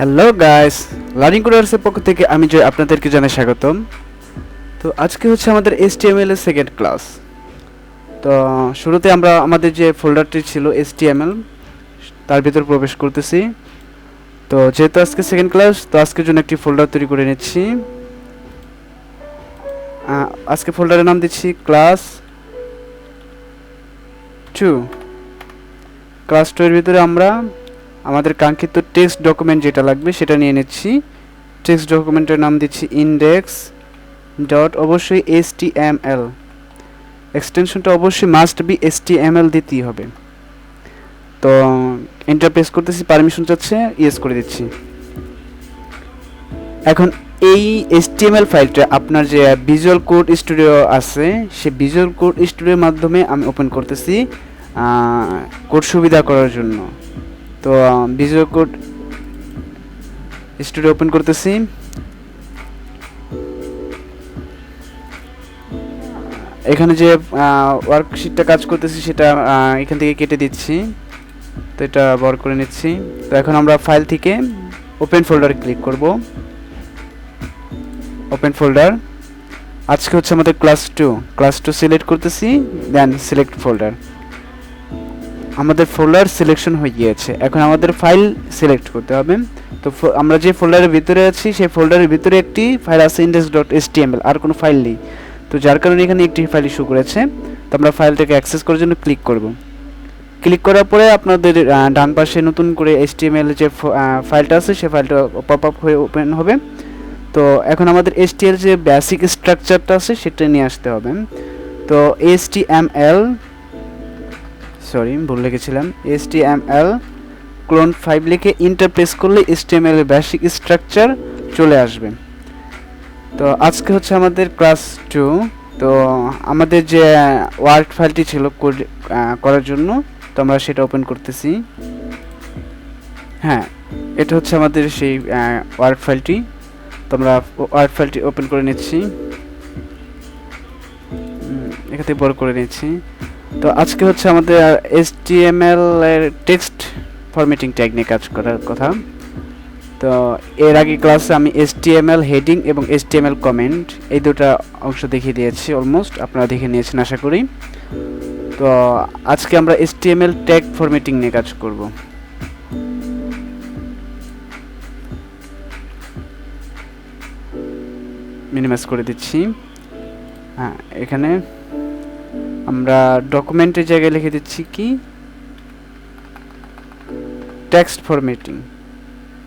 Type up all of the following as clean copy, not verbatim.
Hello guys, learning কোডার্সের পক্ষ থেকে আমি জয় আপনাদেরকে জানাই স্বাগতম। তো আজকে হচ্ছে আমাদের HTML এর সেকেন্ড ক্লাস। তো শুরুতে আমরা আমাদের যে ফোল্ডারটি ছিল HTML তার ভিতর প্রবেশ করতেছি। তো যেহেতু আজকে সেকেন্ড ক্লাস, তো আজকের জন্য একটি ফোল্ডার তৈরি করে নিচ্ছি। আজকে ফোল্ডারের নাম দিচ্ছি ক্লাস 2। ক্লাস 2 এর ভিতরে আমরা আমাদের কাঙ্ক্ষিত টেক্সট ডকুমেন্ট যেটা লাগবে সেটা নিয়ে নিচ্ছি। টেক্সট ডকুমেন্টের নাম দিচ্ছি ইনডেক্স ডট অবশ্যই HTML। এক্সটেনশনটা অবশ্যই মাস্ট বি HTML দিতেই হবে। তো এন্টার প্রেস করতেছি, পারমিশন চাচ্ছে, ইয়েস করে দিচ্ছি। এখন এই HTML ফাইলটা আপনার যে ভিজুয়াল কোড স্টুডিও আছে সেই ভিজুয়াল কোড স্টুডিওর মাধ্যমে আমি ওপেন করতেছি কোড সুবিধা করার জন্য। তো ভিজুয়াল কোড স্টুডিও ওপেন করতেছি। এখানে যে ওয়ার্কশিটটা কাজ করতেছি সেটা এখান থেকে কেটে দিচ্ছি। তো এটা বড় করে নিচ্ছি। তো এখন আমরা ফাইল থেকে ওপেন ফোল্ডারে ক্লিক করব। ওপেন ফোল্ডার, আজকে হচ্ছে আমাদের ক্লাস 2 সিলেক্ট করতেছি, দেন সিলেক্ট ফোল্ডার। আমাদের ফোল্ডার সিলেকশন হয়ে গিয়েছে। এখন আমাদের ফাইল সিলেক্ট করতে হবে। তো আমরা যে ফোল্ডারের ভিতরে আছি সেই ফোল্ডারের ভিতরে একটি ফাইল আছে index.html, আর কোনো ফাইল নেই। তো যার কারণে এখানে একটি ফাইল ইস্যু করেছে। তো আমরা ফাইলটাকে অ্যাক্সেস করার জন্য ক্লিক করব। ক্লিক করার পরে আপনাদের ডান পাশে নতুন করে HTML যে ফাইলটা আছে সেই ফাইলটা পপ আপ হয়ে ওপেন হবে। তো এখন আমাদের HTML যে বেসিক স্ট্রাকচারটা আছে সেটা নিয়ে আসতে হবে। তো ভুল লিখেছিলাম, HTML ক্লোন 5 লিখে এন্টার প্রেস করলে HTML এর বেসিক স্ট্রাকচার চলে আসবে। তো আজকে হচ্ছে আমাদের ক্লাস 2। তো আমাদের যে ওয়ার্ড ফাইলটি ছিল কোড করার জন্য, তো আমরা সেটা ওপেন করতেছি। হ্যাঁ, এটা হচ্ছে আমাদের সেই ওয়ার্ড ফাইলটি। তো আমরা ওয়ার্ড ফাইলটি ওপেন করে নিচ্ছি, এখান থেকে বড় করে নিচ্ছি। তো আজকে হচ্ছে আমাদের HTML এর টেক্সট ফরম্যাটিং ট্যাগ নিয়ে কাজ করার কথা। তো এর আগে ক্লাসে আমি HTML হেডিং এবং HTML কমেন্ট এই দুটো অংশ দেখিয়ে দিয়েছি, অলমোস্ট আপনারা দেখে নিয়েছেন আশা করি। তো আজকে আমরা HTML ট্যাগ ফরম্যাটিং নিয়ে কাজ করব। মিনিমাইজ করে দিচ্ছি। হ্যাঁ, এখানে আমরা ডকুমেন্টের জায়গায় লিখে দিচ্ছি কি text formatting,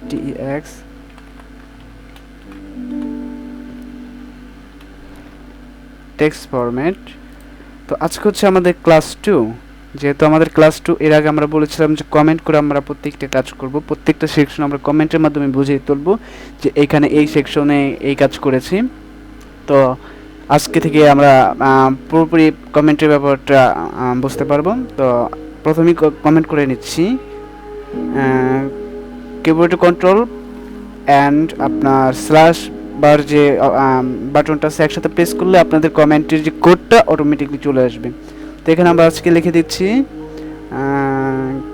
TEX text format. তো আজকে হচ্ছে আমাদের ক্লাস 2। যেহেতু আমাদের ক্লাস 2, এর আগে আমরা বলেছিলাম যে কমেন্ট করে আমরা প্রত্যেকটা কাজ করব, প্রত্যেকটা সেকশন আমরা কমেন্টের মাধ্যমে বুঝিয়ে তুলব যে এখানে এই সেকশনে এই কাজ করেছি। তো আজকে থেকে আমরা পুরোপুরি কমেন্টের ব্যাপারটা বুঝতে পারবো। তো প্রথমেই কমেন্ট করে নিচ্ছি। কিবোর্ডে কন্ট্রোল অ্যান্ড আপনার স্ল্যাশ বার যে বাটনটা আছে একসাথে প্রেস করলে আপনাদের কমেন্টের যে কোডটা অটোমেটিকলি চলে আসবে। তো এখানে আমরা আজকে লিখে দিচ্ছি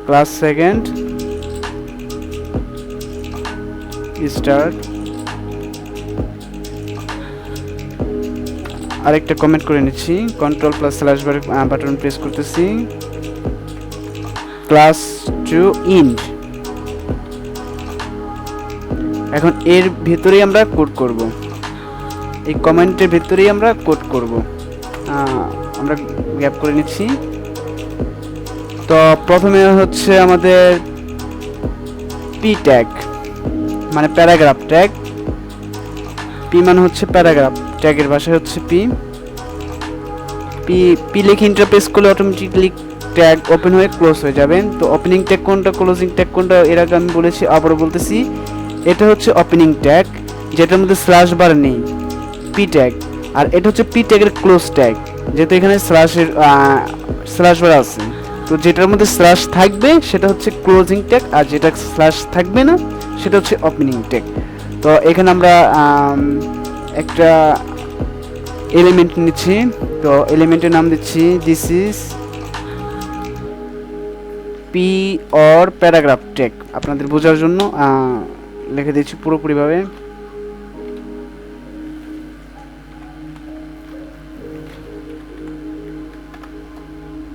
ক্লাস 2 স্টার্ট। আরেকটা কমেন্ট করে নিচ্ছি, কন্ট্রোল প্লাস স্ল্যাশ বার বাটন প্রেস করতেছি, ক্লাস 2 ইন্ড। এখন এর ভিতরেই আমরা কোড করব, এই কমেন্টের ভিতরেই আমরা কোড করব। আমরা গ্যাপ করে নিচ্ছি। তো প্রথমে হচ্ছে আমাদের পি ট্যাগ মানে প্যারাগ্রাফ ট্যাগ। পি মানে হচ্ছে প্যারাগ্রাফ, ট্যাগের ভাষায় হচ্ছে পি। পি লিখে ইন্টারপ্রেস করলে অটোমেটিকলি ট্যাগ ওপেন হয়ে ক্লোজ হয়ে যাবে। তো ওপেনিং ট্যাগ কোনটা, ক্লোজিং ট্যাগ কোনটা, এর আগে আমি বলেছি, আবারও বলতেছি, এটা হচ্ছে ওপেনিং ট্যাগ যেটার মধ্যে স্ল্যাশ বার নেই, পি ট্যাগ। আর এটা হচ্ছে পি ট্যাগের ক্লোজ ট্যাগ, যেহেতু এখানে স্ল্যাশ বার আছে। তো যেটার মধ্যে স্ল্যাশ থাকবে সেটা হচ্ছে ক্লোজিং ট্যাগ, আর যেটা স্ল্যাশ থাকবে না সেটা হচ্ছে ওপেনিং ট্যাগ। তো এখানে আমরা একটা এলিমেন্ট নিচ্ছি। তো এলিমেন্টের নাম দিচ্ছি this is P or paragraph tag. আপনাদের বোঝার জন্য লিখে দিচ্ছি পুরোপুরিভাবে।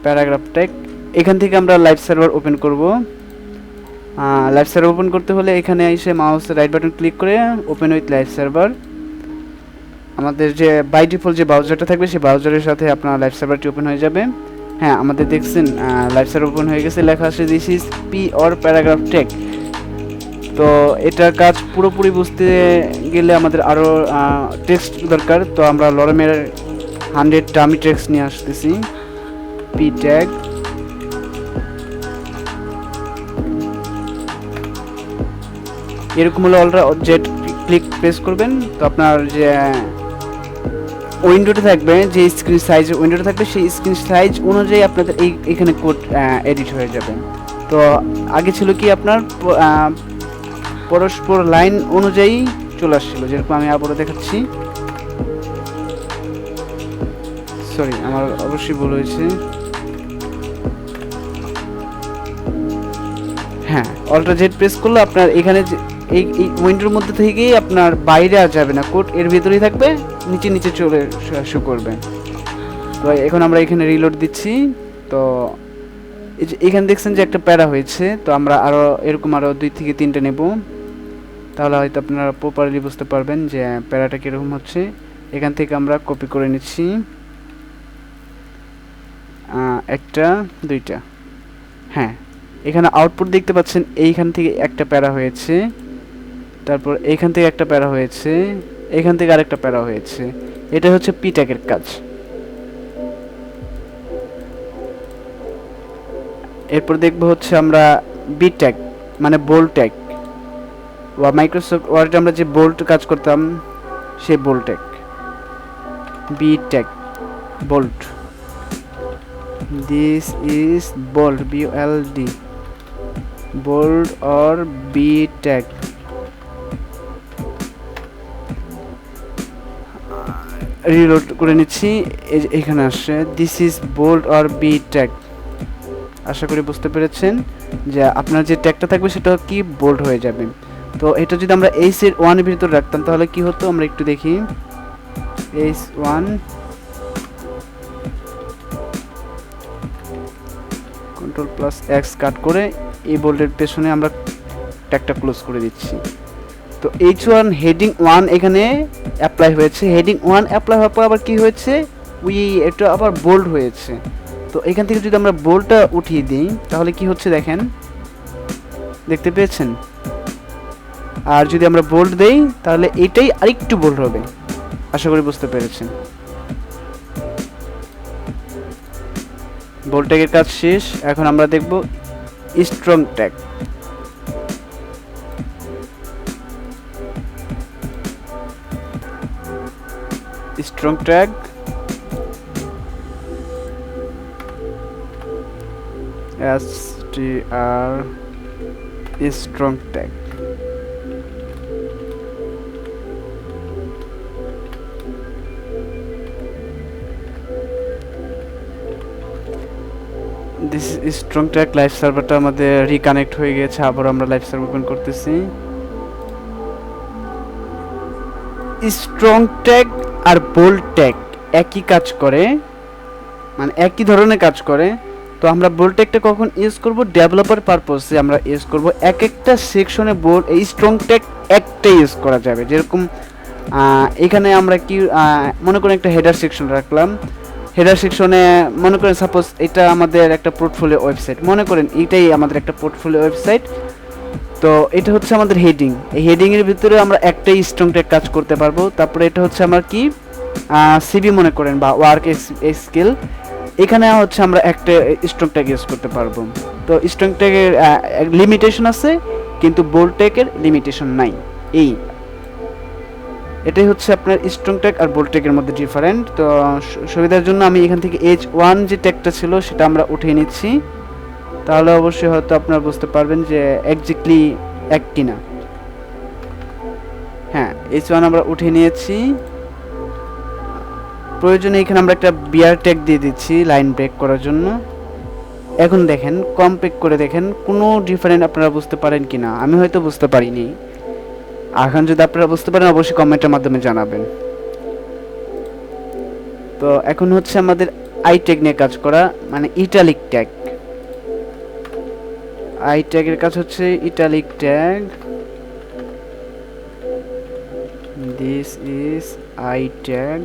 প্যারাগ্রাফ ট্যাগ, এখান থেকে আমরা লাইভ সার্ভার ওপেন করব। লাইভ সার্ভার ওপেন করতে হলে এখানে এসে মাউসের রাইট বাটন ক্লিক করে ওপেন উইথ লাইভ সার্ভার, আমাদের যে বাই ডিফল্ট যে ব্রাউজারটা থাকবে সেই ব্রাউজারের সাথে আপনার লাইভ সার্ভারটি ওপেন হয়ে যাবে। হ্যাঁ, আমাদের দেখছেন লাইভ সার্ভার ওপেন হয়ে গেছে, লেখা আছে this is P or paragraph tag. তো এটার কাজ পুরোপুরি বুঝতে গেলে আমাদের আরও টেক্সট দরকার। তো আমরা লরেমের 100 ডামি টেক্সট নিয়ে আসতেছি। পি ট্যাগ, এরকম হলে অলরা জেড ক্লিক প্রেস করবেন। তো আপনার যে উইন্ডোটা থাকবে, যে স্ক্রিন সাইজ উইন্ডোটা থাকবে সেই স্ক্রিন সাইজ অনুযায়ী আপনাদের এখানে কোড এডিট হয়ে যাবে। তো আগে ছিল কি আপনার পরস্পর লাইন অনুযায়ী চলে আসছিল, যেরকম আমি আবারও দেখাচ্ছি। সরি, আমার অবশ্যই ভুল হয়েছে। হ্যাঁ, অল্ট্রা জেড প্রেস করলে আপনার এখানে এই উইন্ডোর মধ্যে থেকেই আপনার বাইরে আর যাবে না, কোড এর ভিতরেই থাকবে, নিচে নিচে চলে শো করবে। তো এখন আমরা এখানে রিলোড দিচ্ছি। তো এখানে দেখছেন যে একটা প্যারা হয়েছে, তো আমরা আরও এরকম আরও 2 থেকে 3টে নেব, তাহলে হয়তো আপনারা প্রপারলি বুঝতে পারবেন যে প্যারাটা কীরকম হচ্ছে। এখান থেকে আমরা কপি করে নিচ্ছি 1টা 2টা। হ্যাঁ, এখানে আউটপুট দেখতে পাচ্ছেন, এইখান থেকে একটা প্যারা হয়েছে, তারপর এইখান থেকে একটা প্যারা হয়েছে, এখান থেকে আরেকটা প্যারা হয়েছে। এটা হচ্ছে পি ট্যাগের কাজ। এরপর দেখব হচ্ছে আমরা বি ট্যাগ, মানে বোল্ড ট্যাগ, বা মাইক্রোসফট ওয়ার্ডে আমরা যে বোল্ড কাজ করতাম সেই bold tag. B tag, bold, this is bold, BOLD, bold or B tag। Reload করে নিচ্ছি, এখানে আসছে this is bold or B tag. আশা করি বুঝতে পেরেছেন যে আপনার যে ট্যাগটা থাকবে সেটা কি বোল্ড হয়ে যাবে। তো এটা যদি আমরা H1 এর ভিতরে রাখতাম তাহলে কি হতো আমরা একটু দেখি। H1, Ctrl+X কাট করে এই বোল্ডের পেছনে আমরা ট্যাগটা ক্লোজ করে দিচ্ছি। তো H1 হেডিং 1 এখানে অ্যাপ্লাই হয়েছে, হেডিং 1 অ্যাপ্লাই হওয়ার পর আবার কি হয়েছে, এটা আবার বোল্ড হয়েছে। তো এখান থেকে যদি আমরা বোল্ডটা উঠিয়ে দিই তাহলে কি হচ্ছে দেখেন, দেখতে পেয়েছেন। আর যদি আমরা বোল্ড দেই তাহলে এটাই আরেকটু বোল্ড হবে। আশা করি বুঝতে পেরেছেন। বোল্ড ট্যাগের কাজ শেষ। এখন আমরা দেখব strong tag. Strong tag, STR, strong tag. This strong tag live সার্ভারটা আমাদের রিকানেক্ট হয়ে গেছে, আবার আমরা লাইভ সার্ভার ওপেন করতেছি। স্ট্রং ট্যাগ আর বোল্ড ট্যাগ একই কাজ করে, মানে একই ধরনের কাজ করে। তো আমরা বোল্ড ট্যাগটা কখন ইউজ করব, ডেভেলপার পারপসে আমরা ইউজ করব। এক একটা সেকশনে বোল্ড এই স্ট্রং ট্যাগ একটাই ইউজ করা যাবে। যেরকম এখানে আমরা কি মনে করেন একটা হেডার সেকশন রাখলাম, হেডার সেকশনে মনে করেন সাপোজ এটা আমাদের একটা পোর্টফোলিও ওয়েবসাইট, মনে করেন এইটাই আমাদের একটা পোর্টফোলিও ওয়েবসাইট। তো এটা হচ্ছে আমাদের হেডিং, এই হেডিংয়ের ভিতরে আমরা একটাই স্ট্রং ট্যাগ কাজ করতে পারবো। তারপরে এটা হচ্ছে আমার কি সিভি মনে করেন বা ওয়ার্ক স্কিল, এখানে হচ্ছে আমরা একটা স্ট্রং ট্যাগ ইউজ করতে পারবো। তো স্ট্রং ট্যাগের লিমিটেশন আছে কিন্তু বোল্ড ট্যাগের লিমিটেশন নাই। এটাই হচ্ছে আপনার স্ট্রং ট্যাগ আর বোল্ড ট্যাগের মধ্যে ডিফারেন্ট। তো সুবিধার জন্য আমি এখান থেকে H1 যে ট্যাগটা ছিল সেটা আমরা উঠিয়ে নিচ্ছি, তাহলে অবশ্যই হয়তো আপনারা বুঝতে পারবেন যে এক্স্যাক্টলি এক কিনা। হ্যাঁ, H1 আমরা উঠিয়ে নিয়েছি। প্রয়োজনে এখানে আমরা একটা বিয়ার ট্যাগ দিয়ে দিচ্ছি লাইন ব্রেক করার জন্য। এখন দেখেন কম্পেক্ট করে দেখেন কোনো ডিফারেন্ট আপনারা বুঝতে পারেন কিনা, আমি হয়তো বুঝতে পারিনি। এখন যদি আপনারা বুঝতে পারেন অবশ্যই কমেন্টের মাধ্যমে জানাবেন। তো এখন হচ্ছে আমাদের আই ট্যাগ নিয়ে কাজ করা, মানে ইটালিক ট্যাগ। আই ট্যাগের কাজ হচ্ছে italic tag. This is I tag,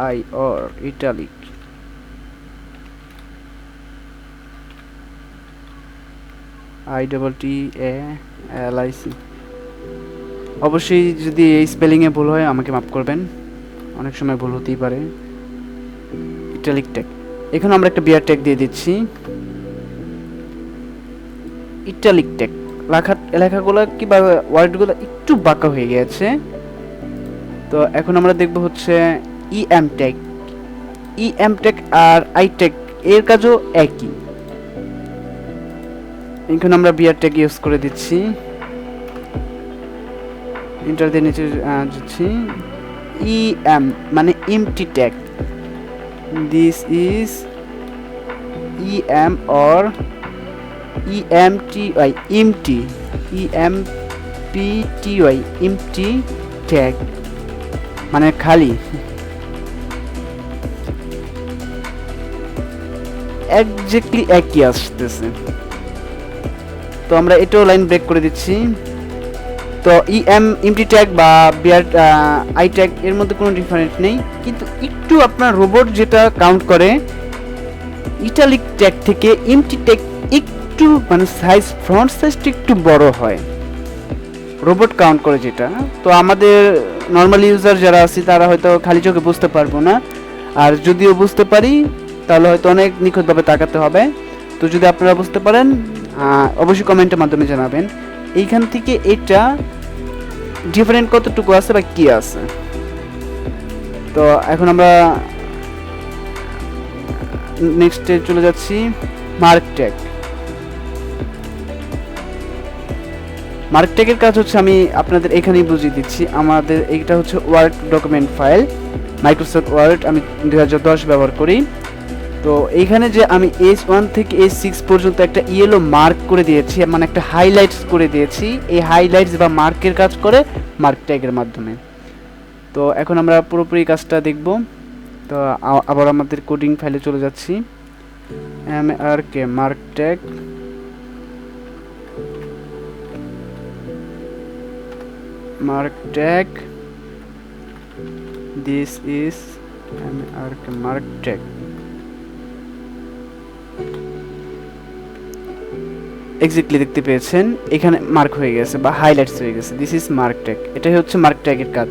I or italic. ITTALIC। অবশ্যই যদি এই স্পেলিংয়ে ভুল হয় আমাকে মাফ করবেন, অনেক সময় ভুল হতেই পারে। ইটালিক ট্যাগ, এখানে আমরা একটা বিয়ার ট্যাগ দিয়ে দিচ্ছি। ইটালিক ট্যাগ লেখাগুলো কি বা ওয়ার্ডগুলো একটু বাঁকা হয়ে গেছে। তো এখন আমরা দেখব হচ্ছে ইএম ট্যাগ। ইএম ট্যাগ আর আই ট্যাগ এর কাজও একই। এখানে আমরা বিয়ার ট্যাগ ইউজ করে দিচ্ছি, ইন্টার দিয়ে নিচে যাচ্ছি। ইএম মানে empty tag. This is EM or EMTY empty, EMPTY empty tag মানে খালি। এক্স্যাক্টলি একই আসতেছে। তো আমরা এটাও লাইন ব্রেক করে দিচ্ছি। তো এমটি ট্যাগ বা বিয়ার আই ট্যাগ এর মধ্যে কোনো ডিফারেন্স নেই, কিন্তু একটু আপনার রোবট যেটা কাউন্ট করে ইটালিক ট্যাগ থেকে এমটি ট্যাগ একটু মানে সাইজ, ফ্রন্ট সাইজটা একটু বড় হয় রোবট কাউন্ট করে যেটা। তো আমাদের নর্মাল ইউজার যারা আছে তারা হয়তো খালি চোখে বুঝতে পারবো না, আর যদিও বুঝতে পারি তাহলে হয়তো অনেক নিখুঁতভাবে তাকাতে হবে। তো যদি আপনারা বুঝতে পারেন অবশ্যই কমেন্টের মাধ্যমে জানাবেন এইখান থেকে এটা ডিফারেন্ট কতটুকু আছে বা কি আছে। তো এখন আমরা নেক্সটে চলে যাচ্ছি, মার্ক ট্যাগ। মার্ক ট্যাগের কাজ হচ্ছে, আমি আপনাদের এখানেই বুঝিয়ে দিচ্ছি। আমাদের এইটা হচ্ছে word document file, Microsoft Word আমি 2010 ব্যবহার করি। তো এইখানে যে আমি H1 থেকে H6 পর্যন্ত একটা ইয়েলো মার্ক করে দিয়েছি, মানে একটা হাইলাইটস করে দিয়েছি। এই হাইলাইটস বা মার্কের কাজ করে মার্ক ট্যাগের মাধ্যমে। তো এখন আমরা পুরোপুরি কাজটা দেখব। তো আবার আমাদের কোডিং ফাইলে চলে যাচ্ছি। MRK mark tag, mark tag, this is MRK mark tag। Exactly দেখতে পেয়েছেন এখানে মার্ক হয়ে গেছে বা হাইলাইটস হয়ে গেছে, দিস ইজ মার্ক ট্যাগ। এটাই হচ্ছে মার্ক ট্যাগের কাজ।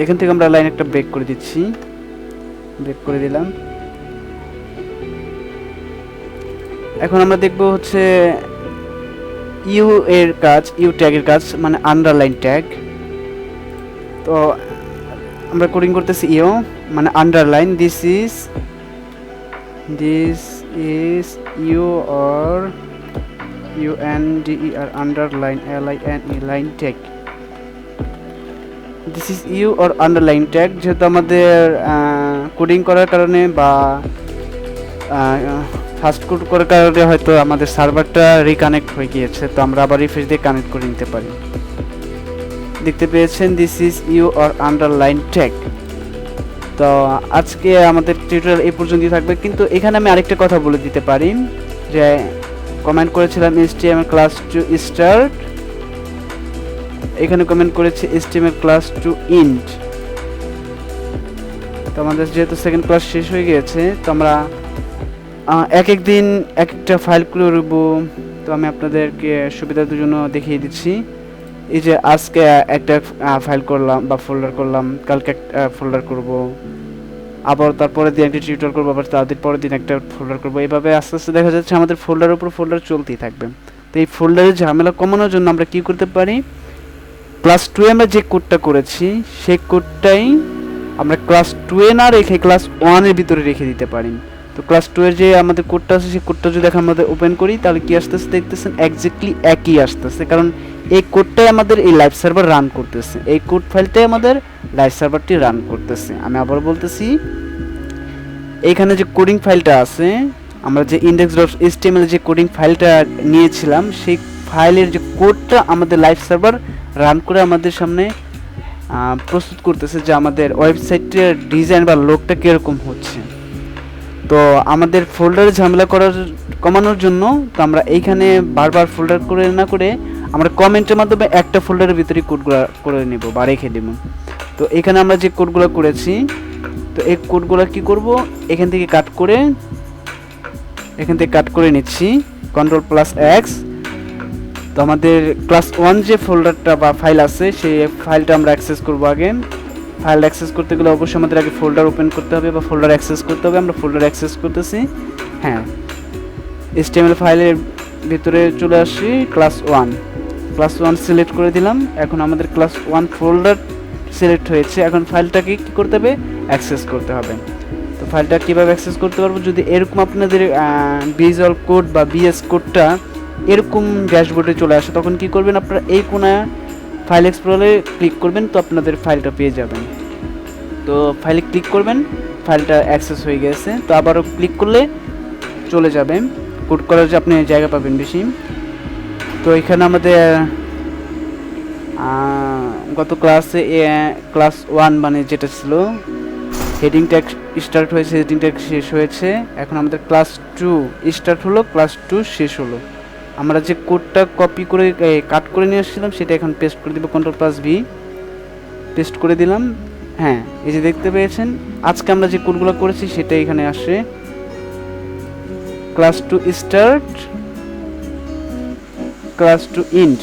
এখান থেকে আমরা লাইন একটা ব্রেক করে দিচ্ছি, ব্রেক করে দিলাম। এখন আমরা দেখব হচ্ছে ইউ এর কাজ, ইউ ট্যাগের কাজ মানে আন্ডারলাইন ট্যাগ। তো আমরা কোডিং করতেছি ইউ মানে underline, this is U or UNDER underline LINE line tag. This is U or underline tag. যেহেতু আমাদের কোডিং করার কারণে বা ফাস্ট কোড করার কারণে হয়তো আমাদের সার্ভারটা রিকানেক্ট হয়ে গিয়েছে, তো আমরা আবার রিফ্রেশ দিয়ে কানেক্ট করে নিতে পারি। দেখতে পেয়েছেন this is U or underline tag. তো আজকে আমাদের টিউটোরিয়াল এই পর্যন্তই থাকবে, কিন্তু এখানে আমি আরেকটা কথা বলে দিতে পারি যে কমেন্ট করেছিলাম HTML ক্লাস টু স্টার্ট, এখানে কমেন্ট করেছে HTML ক্লাস টু ইন্ট। তো আমাদের যেহেতু সেকেন্ড ক্লাস শেষ হয়ে গিয়েছে, তো আমরা এক এক দিন এক একটা ফাইল করব। তো আমি আপনাদেরকে সুবিধার জন্য দেখিয়ে দিচ্ছি। এই যে আজকে একটা ফাইল করলাম বা ফোল্ডার করলাম, কালকে একটা ফোল্ডার করব, আবার তারপরে দিন একটা টিউটোরিয়াল করবো, আবার তাদের পরের দিন একটা ফোল্ডার করবো। এইভাবে আস্তে আস্তে দেখা যাচ্ছে আমাদের ফোল্ডারের উপর ফোল্ডার চলতেই থাকবে। তো এই ফোল্ডারের ঝামেলা কমানোর জন্য আমরা কি করতে পারি, ক্লাস 2 এ আমরা যে কোডটা করেছি সেই কোডটাই আমরা ক্লাস 2 এ না রেখে ক্লাস 1 এর ভিতরে রেখে দিতে পারি। তো ক্লাস 2 এর যে আমাদের কোডটা আছে সেই কোডটা যদি এখন আমাদের ওপেন করি তাহলে কি আসতেছে দেখতেছেন, এক্স্যাক্টলি একই আসতেছে, কারণ এই কোডটাই আমাদের এই লাইভ সার্ভার রান করতেছে, এই কোড ফাইলটাই আমাদের লাইভ সার্ভারটি রান করতেছে। আমি আবার বলতেছি, এইখানে যে কোডিং ফাইলটা আছে আমরা যে index.html যে কোডিং ফাইলটা নিয়েছিলাম সেই ফাইলের যে কোডটা আমাদের লাইভ সার্ভার রান করে আমাদের সামনে প্রস্তুত করতেছে যে আমাদের ওয়েবসাইটের ডিজাইন বা লোকটা কীরকম হচ্ছে। তো আমাদের ফোল্ডারে ঝামেলা কমানোর জন্য তো আমরা এইখানে বারবার ফোল্ডার করে না করে আমরা কমেন্টের মাধ্যমে একটা ফোল্ডারের ভিতরে কোডগুলো করে নেব বা রেখে দেব। তো এখানে আমরা যে কোডগুলো করেছি তো এই কোডগুলো কি করব, এখান থেকে কাট করে নিচ্ছি Ctrl+X। তো আমাদের ক্লাস 1 যে ফোল্ডারটা বা ফাইল আছে সেই ফাইলটা আমরা অ্যাক্সেস করব। আগে ফাইল অ্যাক্সেস করতে গেলে অবশ্যই আমাদের আগে ফোল্ডার ওপেন করতে হবে বা ফোল্ডার অ্যাক্সেস করতে হবে। আমরা ফোল্ডার অ্যাক্সেস করতেছি, হ্যাঁ HTML ফাইলের ভিতরে চলে আসি। ক্লাস 1 সিলেক্ট করে দিলাম। এখন আমাদের ক্লাস 1 ফোল্ডার সিলেক্ট হয়েছে। এখন ফাইলটাকে কি করতে হবে, অ্যাক্সেস করতে হবে। তো ফাইলটা কীভাবে অ্যাক্সেস করতে পারবো, যদি এরকম আপনাদের ভিজুয়াল কোড বা বিএস কোডটা এরকম ড্যাশবোর্ডে চলে আসে তখন কি করবেন, আপনারা এই কোণায় ফাইল এক্সপ্লোরে ক্লিক করবেন, তো আপনাদের ফাইলটা পেয়ে যাবেন। তো ফাইলে ক্লিক করবেন, ফাইলটা অ্যাক্সেস হয়ে গেছে। তো আবারও ক্লিক করলে চলে যাবে, কোড করার যে আপনি জায়গা পাবেন বেশি। তো এখানে আমাদের গত ক্লাসে ক্লাস 1 মানে যেটা ছিল হেডিং ট্যাগ স্টার্ট হয়েছে, হেডিং ট্যাগ শেষ হয়েছে। এখন আমাদের ক্লাস 2 স্টার্ট হলো, ক্লাস 2 শেষ হলো। আমরা যে কোডটা কপি করে কাট করে নিয়ে আসছিলাম সেটা এখন পেস্ট করে দিব, Ctrl+V পেস্ট করে দিলাম। হ্যাঁ এই যে দেখতে পেয়েছেন আজকে আমরা যে কোডগুলো করেছি সেটা এখানে আসে। Class 2 start, class 2 end.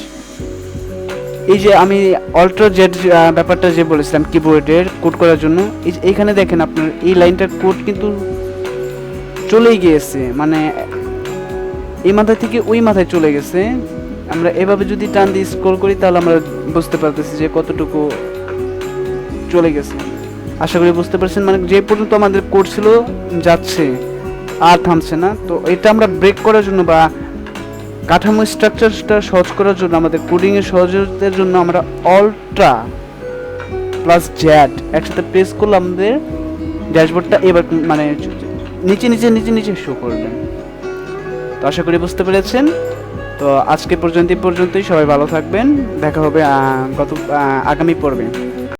এই যে আমি অল্টার জেড ব্যাপারটা যে বলেছিলাম কিবোর্ডের কোড করার জন্য, এইখানে দেখেন আপনার এই লাইনটার কোড কিন্তু চলেই গিয়েছে, মানে এই মাথা থেকে ওই মাথায় চলে গেছে। আমরা এভাবে যদি টান দিয়ে স্ক্রল করি তাহলে আমরা বুঝতে পারতেছি যে কতটুকু চলে গেছে। আশা করি বুঝতে পারছেন, মানে যে পর্যন্ত আমাদের কোড ছিল যাচ্ছে আর থামছে না। তো এটা আমরা ব্রেক করার জন্য বা কাঠামো স্ট্রাকচারটা সহজ করার জন্য, আমাদের কোডিংয়ের সহজতার জন্য আমরা Alt+Z একসাথে প্রেস করলে আমাদের ড্যাশবোর্ডটা এবার মানে নিচে শো করবে। তো আশা করি বুঝতে পেরেছেন। তো আজকে পর্যন্তই সবাই ভালো থাকবেন, দেখা হবে আগামী পর্বে।